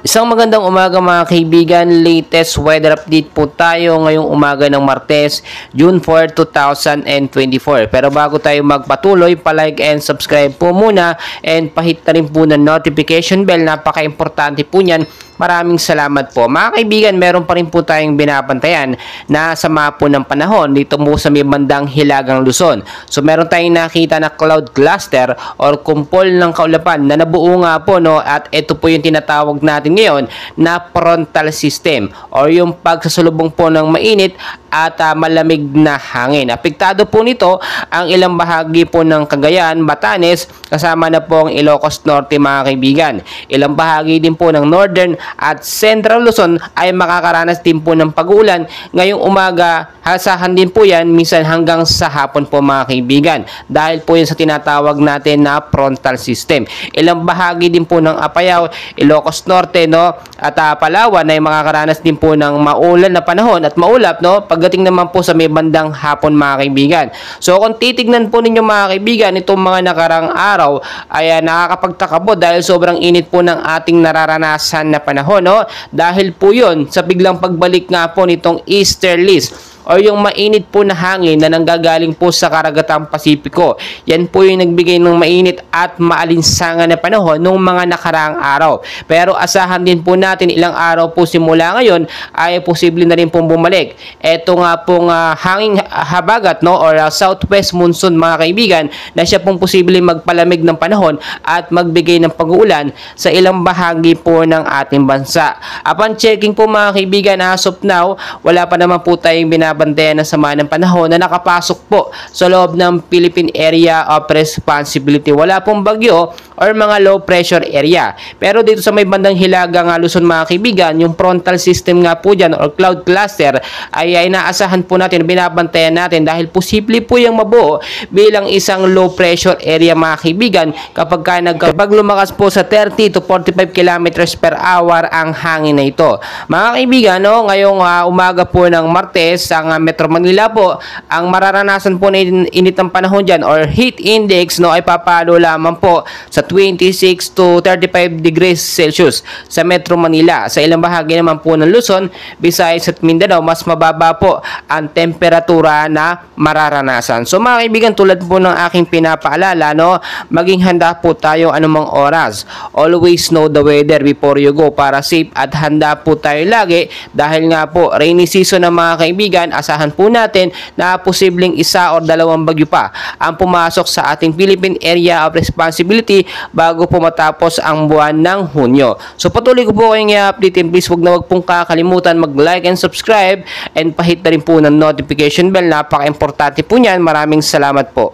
Isang magandang umaga mga kaibigan, latest weather update po tayo ngayong umaga ng Martes, June 4, 2024. Pero bago tayo magpatuloy, palike and subscribe po muna and pahit na rin po ng notification bell, napaka-importante po niyan. Maraming salamat po. Mga kaibigan, meron pa rin po tayong binabantayan na sama po ng panahon dito mo sa may bandang Hilagang Luzon. So meron tayong nakita na cloud cluster or kumpol ng kaulapan na nabuo nga po, no, at ito po yung tinatawag natin ngayon na frontal system or yung pagsasalubong po ng mainit at malamig na hangin. Apektado po nito ang ilang bahagi po ng Cagayan, Batanes, kasama na po ang Ilocos Norte mga kaibigan. Ilang bahagi din po ng Northern at Central Luzon ay makakaranas din po ng pag-ulan ngayong umaga. Hasahan din po yan minsan hanggang sa hapon po mga kaibigan, dahil po yun sa tinatawag natin na frontal system. Ilang bahagi din po ng Apayao, Ilocos Norte, no, at Palawan ay makakaranas din po ng maulan na panahon at maulap, no, pagdating naman po sa may bandang hapon mga kaibigan. So kung titignan po ninyo mga kaibigan, itong mga nakarang araw ay nakakapagtaka po dahil sobrang init po ng ating nararanasan na panahon, no? Dahil po yun sa biglang pagbalik nga po nitong easterlies o yung mainit po na hangin na nanggagaling po sa karagatang Pasipiko. Yan po yung nagbigay ng mainit at maalinsangan na panahon nung mga nakaraang araw. Pero asahan din po natin ilang araw po simula ngayon ay posible na rin pong bumalik. Ito nga pong hanging habagat, no, or southwest monsoon mga kaibigan, na siya pong posible magpalamig ng panahon at magbigay ng pag-uulan sa ilang bahagi po ng ating bansa. Upon checking po mga kaibigan, as of now, wala pa naman po tayong binabantayan ng sama ng panahon na nakapasok po sa loob ng Philippine Area of Responsibility. Wala pong bagyo or mga low pressure area. Pero dito sa may bandang Hilagang Luzon mga kaibigan, yung frontal system nga po dyan or cloud cluster ay inaasahan po natin, binabantayan natin dahil posible po yung mabuo bilang isang low pressure area mga kaibigan kapag lumakas po sa 30 to 45 kilometers per hour ang hangin na ito. Mga kaibigan, no, ngayong umaga po ng Martes, ang Metro Manila po, ang mararanasan po na init ng panahon dyan or heat index, no, ay papalo lamang po sa 26 to 35 degrees Celsius sa Metro Manila. Sa ilang bahagi naman po ng Luzon, Visayas at Mindanao, mas mababa po ang temperatura na mararanasan. So mga kaibigan, tulad po ng aking pinapaalala, no, maging handa po tayo anumang oras. Always know the weather before you go para safe at handa po tayo lagi dahil nga po rainy season ng mga kaibigan. Asahan po natin na posibleng isa o dalawang bagyo pa ang pumasok sa ating Philippine Area of Responsibility bago po matapos ang buwan ng Hunyo. So patuloy ko po kayong i-update, and please wag na wag pong kakalimutan mag-like and subscribe and pahit na rin po ng notification bell. Napaka-importante po niyan. Maraming salamat po.